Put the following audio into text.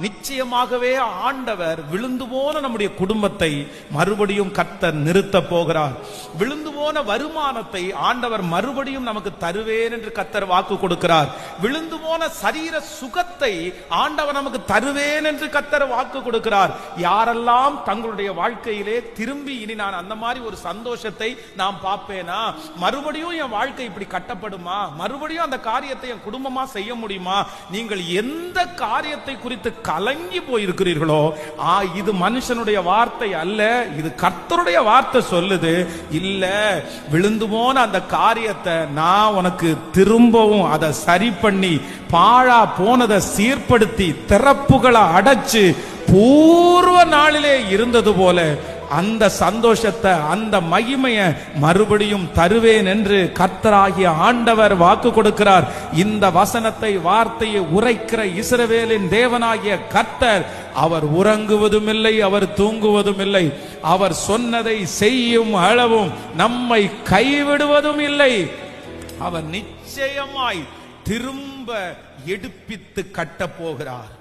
நிச்சயமாகவே ஆண்டவர் விழுந்து போன நம்முடைய குடும்பத்தை மறுபடியும் கர்த்தர் நிறுத்த போகிறார். விழுந்து போன வருமானத்தை ஆண்டவர் மறுபடியும் நமக்கு தருவேன் என்று கர்த்தர் வாக்கு கொடுக்கிறார். விழுந்து போன சரீர சுகத்தை ஆண்டவர் நமக்கு தருவேன் என்று கர்த்தர் வாக்கு கொடுக்கிறார். யாரெல்லாம் தங்களுடைய வாழ்க்கையிலே திரும்பி இனி நான் அந்த மாதிரி ஒரு சந்தோஷத்தை நாம் பார்ப்பேனா, மறுபடியும் என் வாழ்க்கை இப்படி கட்டப்படுமா, மறுபடியும் அந்த காரியத்தை என் குடும்பமா செய்ய முடியுமா, நீங்கள் எந்த காரியத்தை குறித்து கலங்கி போயிருக்கிறீர்களோ, இது மனுஷனுடைய வார்த்தை அல்ல, இது கர்த்தருடைய வார்த்தை சொல்லுது. இல்ல, விழுந்து போன அந்த காரியத்தை நான் உனக்கு திரும்பவும் அதை சரி பண்ணி பாழா போனதை சீர்படுத்தி திறப்புகளை அடைச்சு பூர்வ நாளிலே இருந்தது போல அந்த சந்தோஷத்தை அந்த மகிமையை மறுபடியும் தருவேன் என்று கர்த்தராகிய ஆண்டவர் வாக்கு கொடுக்கிறார். இந்த வசனத்தை வார்த்தையை உரைக்கிற இஸ்ரவேலின் தேவனாகிய கர்த்தர் அவர் உறங்குவதும் இல்லை, அவர் தூங்குவதும் இல்லை. அவர் சொன்னதை செய்யும் அளவும் நம்மை கைவிடுவதும் இல்லை. அவர் நிச்சயமாய் திரும்ப எடுப்பித்து கட்டப் போகிறார்.